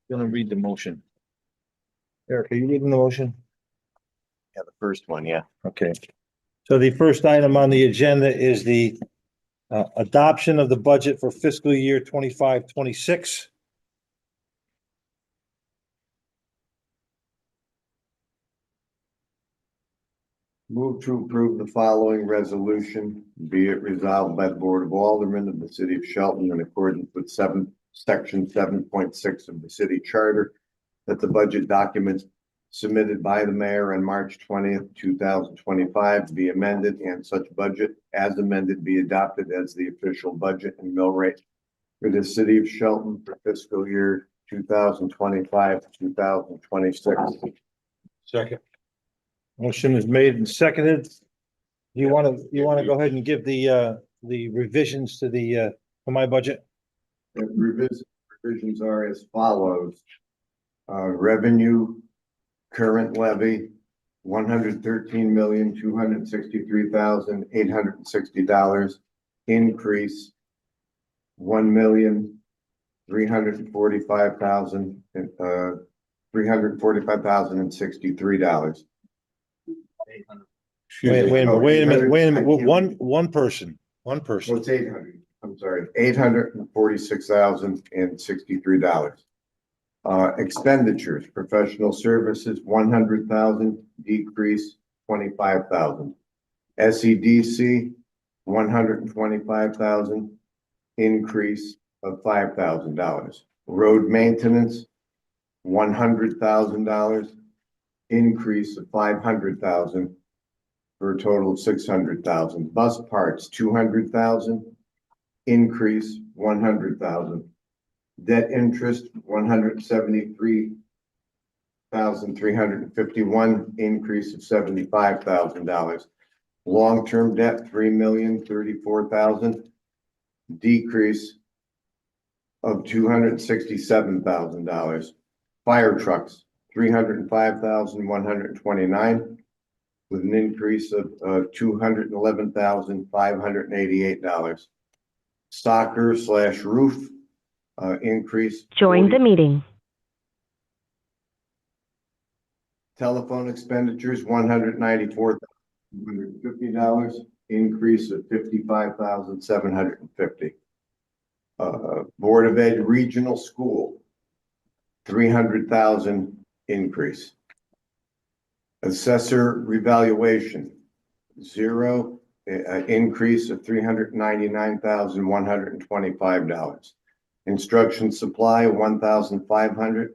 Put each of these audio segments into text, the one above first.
Gonna read the motion. Eric, are you reading the motion? Yeah, the first one, yeah. Okay. So the first item on the agenda is the adoption of the budget for fiscal year 25-26. Move to approve the following resolution. Be it resolved by the Board of Aldermen of the City of Shelton in accordance with section 7.6 of the city charter, that the budget documents submitted by the mayor on March 20th, 2025 be amended, and such budget as amended be adopted as the official budget and mill rate for the City of Shelton for fiscal year 2025-2026. Second. Motion is made and seconded. You want to go ahead and give the revisions to to my budget? The revisions are as follows. Revenue current levy, $113,263,860. Increase, $1,345,345,063. Wait a minute. One person. Well, it's 800. I'm sorry, $846,063. Expenditures, professional services, 100,000, decrease 25,000. SEDC, 125,000, increase of $5,000. Road maintenance, $100,000, increase of 500,000 for a total of 600,000. Bus parts, 200,000, increase 100,000. Debt interest, 173,351, increase of $75,000. Long-term debt, 3,034,000, decrease of $267,000. Fire trucks, 305,129, with an increase of $211,588. Soccer/roof, increase. Join the meeting. Telephone expenditures, $194,250, increase of $55,750. Board of Ed Regional School, 300,000 increase. Assessor revaluation, zero, increase of $399,125. Instruction supply, 1,500,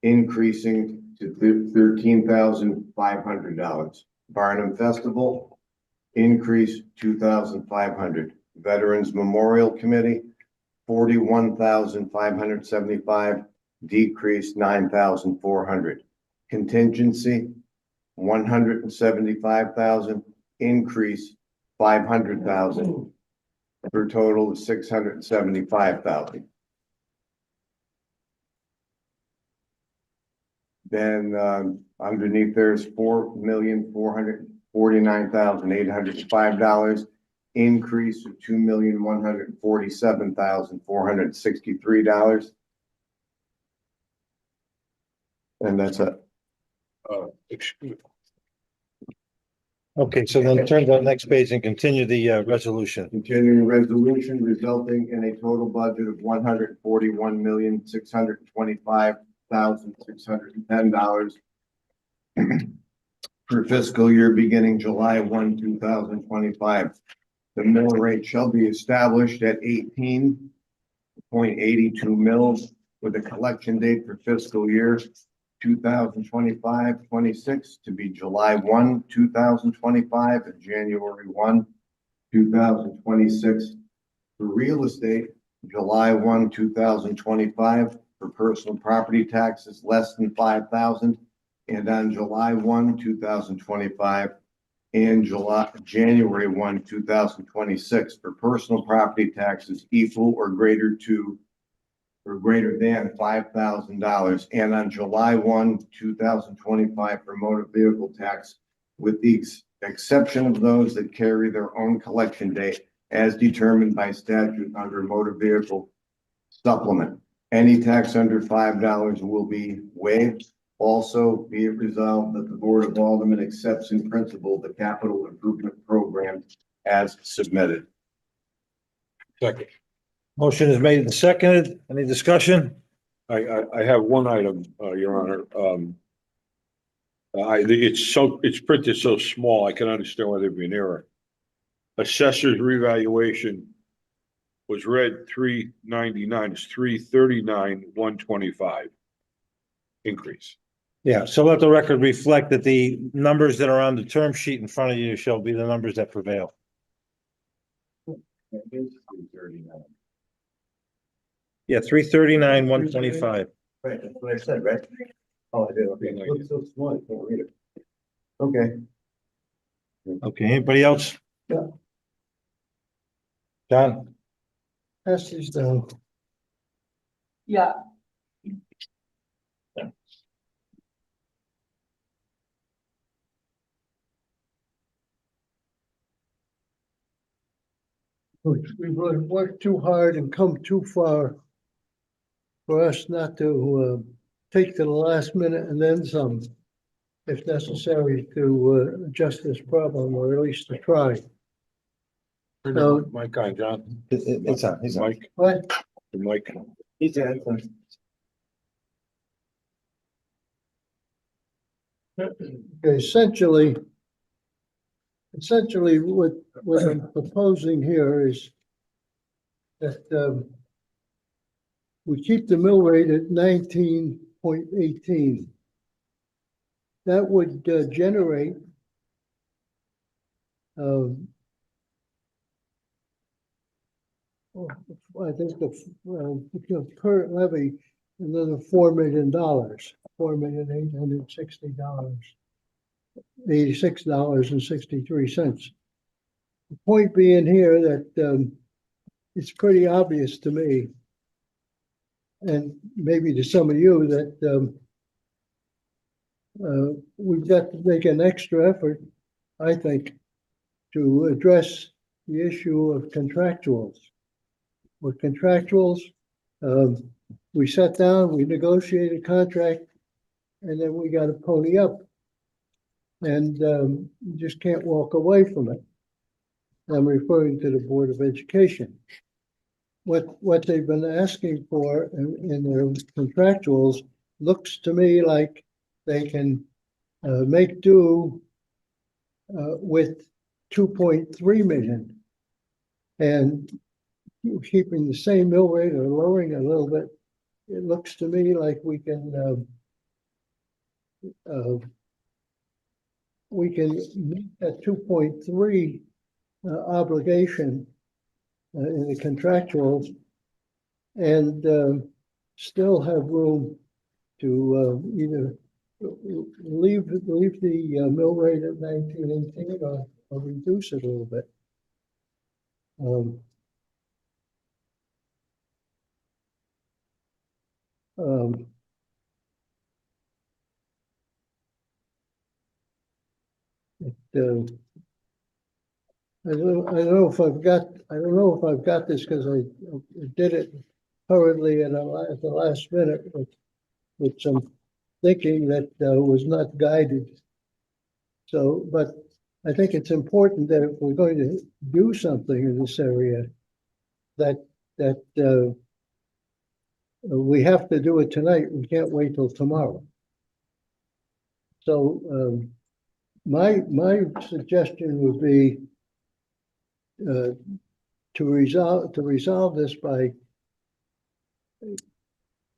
increasing to $13,500. Barnum Festival, increase 2,500. Veterans Memorial Committee, 41,575, decrease 9,400. Contingency, 175,000, increase 500,000, for a total of 675,000. Then underneath there's $4,449,805, increase of $2,147,463. And that's it. Okay, so then turn to the next page and continue the resolution. Continuing resolution resulting in a total budget of $141,625,610 for fiscal year beginning July 1, 2025. The mill rate shall be established at 18.82 mils with a collection date for fiscal year 2025-26 to be July 1, 2025 and January 1, 2026. For real estate, July 1, 2025 for personal property taxes less than 5,000, and on July 1, 2025 and January 1, 2026 for personal property taxes equal or greater to or greater than $5,000, and on July 1, 2025 for motor vehicle tax, with the exception of those that carry their own collection date as determined by statute under motor vehicle supplement. Any tax under $5 will be waived. Also, be it resolved that the Board of Aldermen accepts in principle the capital improvement program as submitted. Second. Motion is made and seconded. Any discussion? I have one item, Your Honor. It's printed so small, I can understand why there'd be an error. Assessor's revaluation was read 399, it's 339, 125 increase. Yeah, so let the record reflect that the numbers that are on the term sheet in front of you shall be the numbers that prevail. Yeah, 339, 125. Right, that's what I said, right? Oh, I did, okay. It looks so small, I can't read it. Okay. Okay, anybody else? Yeah. John? Pass these down. Yeah, We've worked too hard and come too far for us not to take to the last minute and then some, if necessary, to adjust this problem, or at least to try. No. Mike on, John. It's on, he's on. Mike, What? Mike. He's on. Okay, essentially what I'm proposing here is that we keep the mill rate at 19.18. That would generate I think the current levy, another $4 million, $4,860,86.63. The point being here that it's pretty obvious to me, and maybe to some of you, that we've got to make an extra effort, I think, to address the issue of contractuals. With contractuals, we sat down, we negotiated a contract, and then we got to pony up. And you just can't walk away from it. I'm referring to the Board of Education. What they've been asking for in their contractuals looks to me like they can make do with 2.3 million. And keeping the same mill rate or lowering it a little bit, it looks to me like we can meet that 2.3 obligation in the contractuals and still have room to either leave the mill rate at 1918 or reduce it a little bit. I don't know if I've got this because I did it hurriedly at the last minute with some thinking that was not guided. So, but I think it's important that if we're going to do something in this area, that we have to do it tonight. We can't wait till tomorrow. So my suggestion would be to resolve this by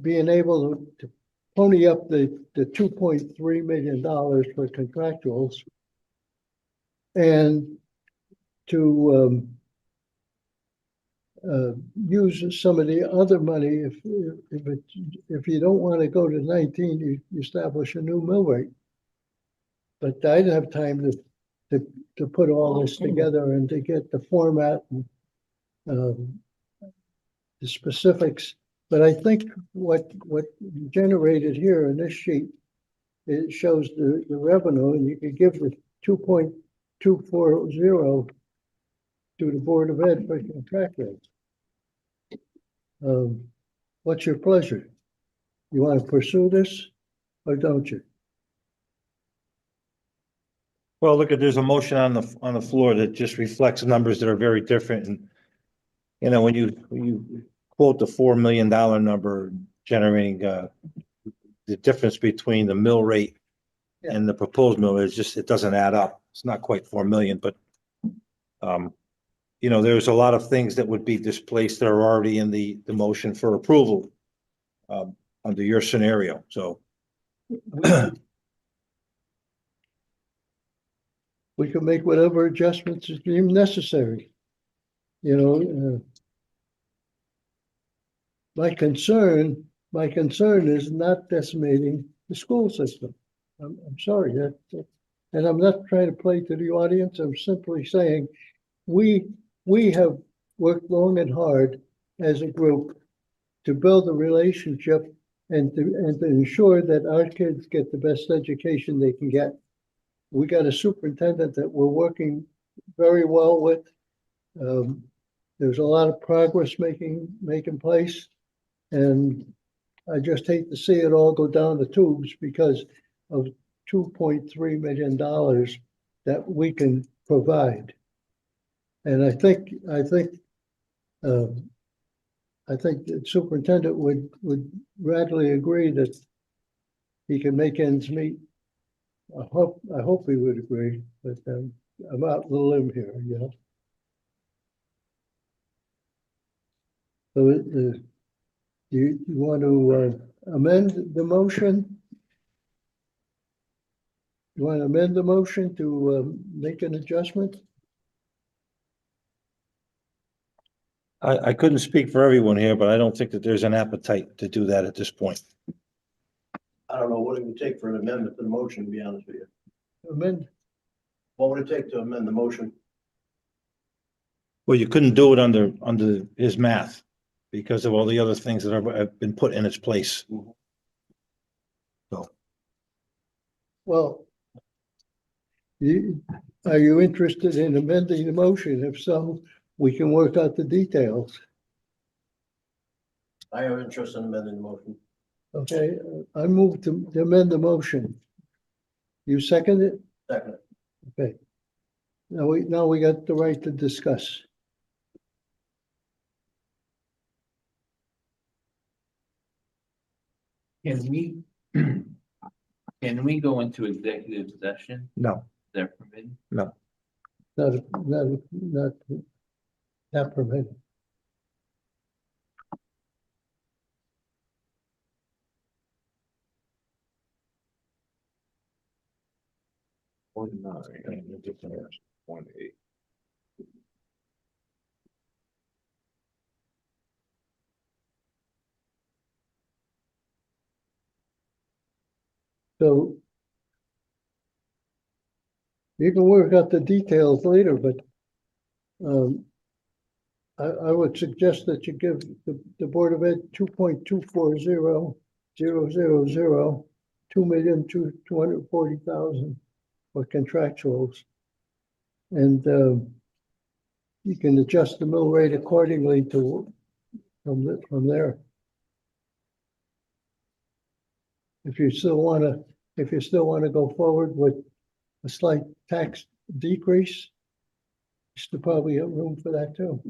being able to pony up the $2.3 million for contractuals and to use some of the other money if you don't want to go to 19, you establish a new mill rate. But I didn't have time to put all this together and to get the format and the specifics. But I think what generated here in this sheet, it shows the revenue, and you could give the 2.240 to the Board of Ed for contract rates. What's your pleasure? You want to pursue this or don't you? Well, look, there's a motion on the floor that just reflects numbers that are very different and. You know, when you quote the $4 million number generating, the difference between the mill rate and the proposed mill is just, it doesn't add up. It's not quite 4 million, but. You know, there's a lot of things that would be displaced that are already in the motion for approval. Under your scenario, so. We can make whatever adjustments is deemed necessary. You know, my concern is not decimating the school system. I'm sorry, and I'm not trying to play to the audience. I'm simply saying, we have worked long and hard as a group to build a relationship and to ensure that our kids get the best education they can get. We got a superintendent that we're working very well with. There's a lot of progress making place. And I just hate to see it all go down the tubes because of $2.3 million that we can provide. And I think the superintendent would readily agree that he can make ends meet. I hope he would agree, but I'm out on the limb here, you know. So you want to amend the motion? You want to amend the motion to make an adjustment? I couldn't speak for everyone here, but I don't think that there's an appetite to do that at this point. I don't know what it would take for an amendment to the motion, to be honest with you. Amend? What would it take to amend the motion? Well, you couldn't do it under his math because of all the other things that have been put in its place. Well, are you interested in amending the motion? If so, we can work out the details. I have interest in amending the motion. Okay, I move to amend the motion. You second it? Second. Okay. Now we got the right to discuss. Can we go into executive session? No, Is that permitted? no. Not permitted. One nine, one eight. So you can work out the details later, but I would suggest that you give the Board of Ed 2.240,000, 2,240,000 for contractuals. And you can adjust the mill rate accordingly from there. If you still want to go forward with a slight tax decrease, you still probably have room for that too.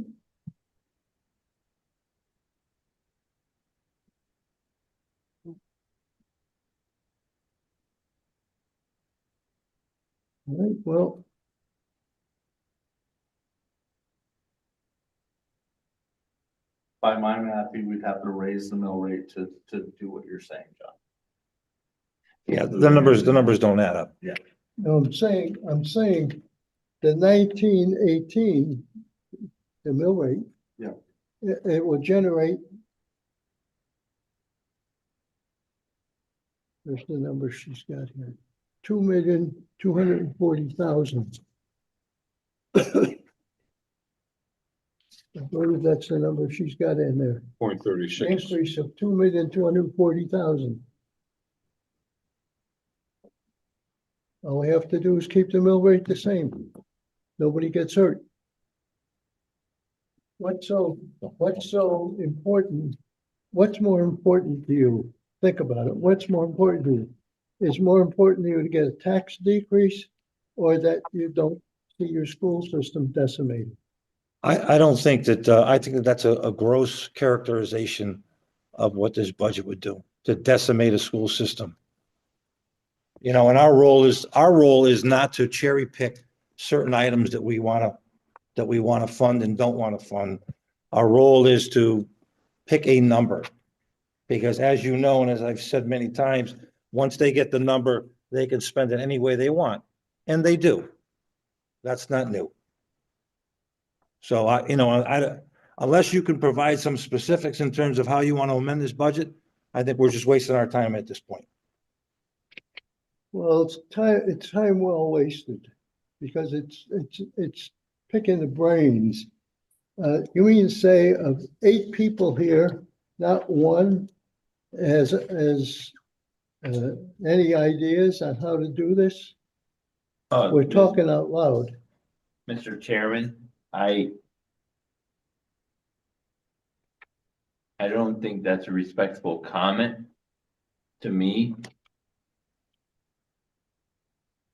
All right, well, By my math, we would have to raise the mill rate to do what you're saying, John. Yeah, the numbers don't add up. no, I'm saying the 1918, the mill rate. Yeah. It will generate. There's the number she's got here, 2,240,000. I believe that's the number she's got in there. 0.36. Increase of 2,240,000. All we have to do is keep the mill rate the same. Nobody gets hurt. What's so important what's more important to you? Think about it. What's more important to you? Is more important to you to get a tax decrease or that you don't see your school system decimated? I don't think that, I think that that's a gross characterization of what this budget would do, to decimate a school system. You know, and our role is not to cherry pick certain items that we want to fund and don't want to fund. Our role is to pick a number. Because as you know, and as I've said many times, once they get the number, they can spend it any way they want. And they do. That's not new. So unless you can provide some specifics in terms of how you want to amend this budget, I think we're just wasting our time at this point. Well, it's time well wasted because it's picking the brains. You mean to say of 8 people here, not one has any ideas on how to do this? We're talking out loud. Mr. Chairman, I don't think that's a respectful comment to me.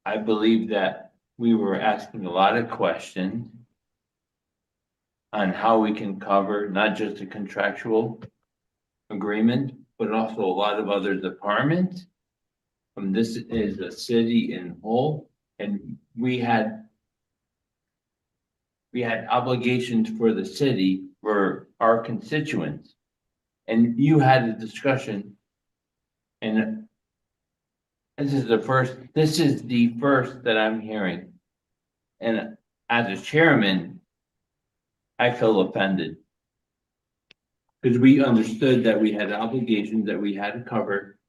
I believe that we were asking a lot of questions on how we can cover not just a contractual agreement, but also a lot of other departments. This is a city in whole, and we had obligations for the city, for our constituents. And you had a discussion, and this is the first that I'm hearing. And as a chairman, I feel offended. Because we understood that we had obligations that we had to cover.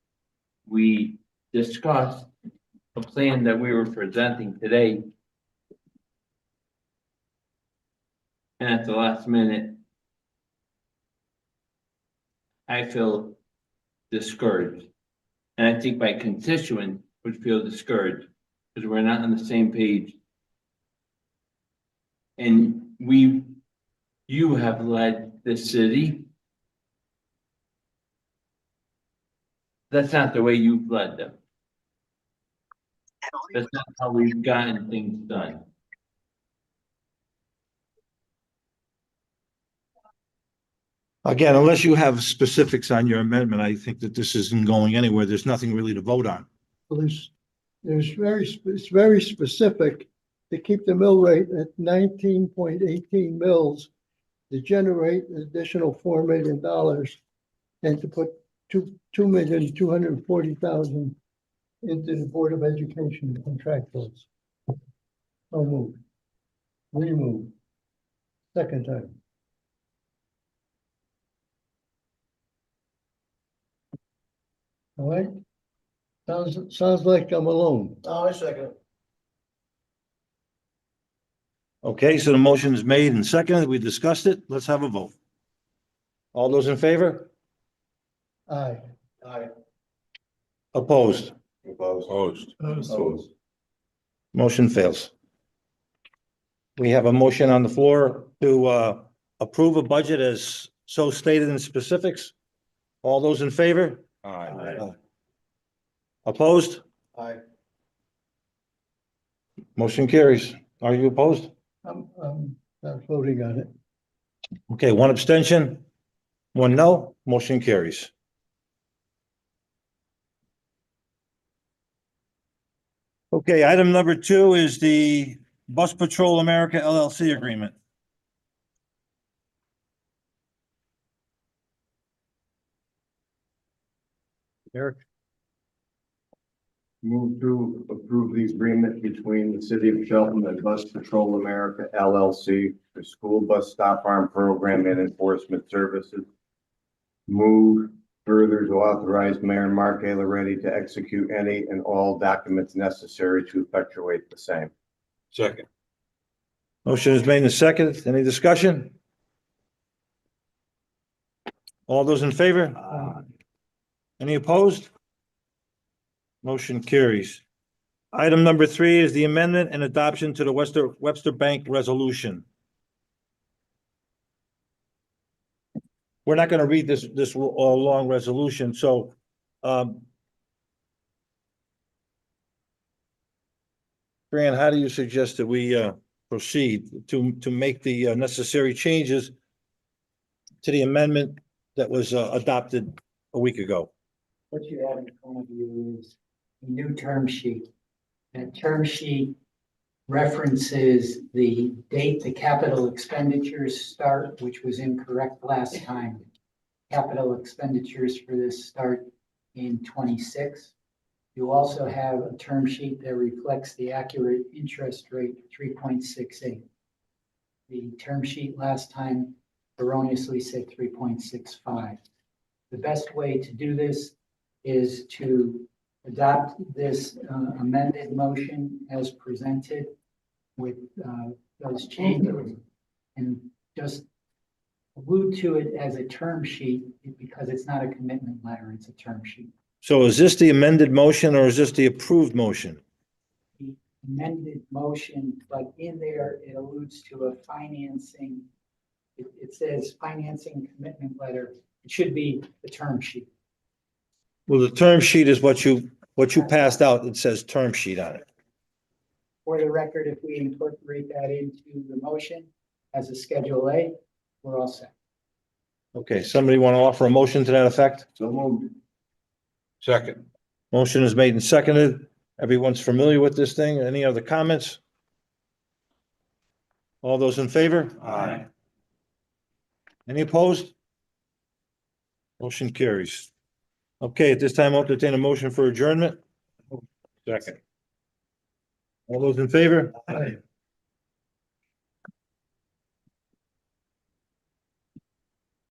We discussed a plan that we were presenting today. And at the last minute, I feel discouraged. And I think my constituent would feel discouraged because we're not on the same page. And you have led the city. That's not the way you've led them. That's not how we've gotten things done. Again, unless you have specifics on your amendment, I think that this isn't going anywhere. There's nothing really to vote on. It's very specific to keep the mill rate at 19.18 mils, to generate an additional $4 million and to put $2,240,000 into the Board of Education contractuals. So move. Remove. Second time. All right? Sounds like I'm alone. Oh, I second it. Okay, so the motion is made and seconded. We discussed it. Let's have a vote. All those in favor? Aye. Aye. Opposed? Opposed. Opposed. Motion fails. We have a motion on the floor to approve a budget as so stated in specifics. All those in favor? Aye. Opposed? Aye. Motion carries. Are you opposed? I'm not voting on it. Okay, one abstention, one no, motion carries. Okay, item number 2 is the Bus Patrol America LLC agreement. Eric? Move to approve the agreement between the city of Shelton and Bus Patrol America LLC for school bus stop arm program and enforcement services. Move further to authorize Mayor and Mark A. Loretti to execute any and all documents necessary to effectuate the same. Second. Motion is made and seconded. Any discussion? All those in favor? Any opposed? Motion carries. Item number 3 is the amendment and adoption to the Webster Bank resolution. we're not gonna read this long resolution, so, Fran, how do you suggest that we, proceed to make the necessary changes to the amendment that was, adopted a week ago? What you have in front of you is a new term sheet. That term sheet references the date the capital expenditures start, which was incorrect last time. Capital expenditures for this start in 26. You also have a term sheet that reflects the accurate interest rate, 3.68. The term sheet last time erroneously said 3.65. The best way to do this is to adopt this amended motion as presented with those changes and just allude to it as a term sheet because it's not a commitment letter, it's a term sheet. So is this the amended motion or is this the approved motion? The amended motion, but in there, it alludes to a financing. It says financing commitment letter. It should be the term sheet. Well, the term sheet is what you passed out. It says term sheet on it. For the record, if we incorporate that into the motion as a Schedule A, we're all set. Okay, somebody want to offer a motion to that effect? So moved. Second. Motion is made and seconded. Everyone's familiar with this thing. Any other comments? All those in favor? Aye. Any opposed? Motion carries. Okay, at this time, I'll entertain a motion for adjournment. Second. All those in favor? Aye.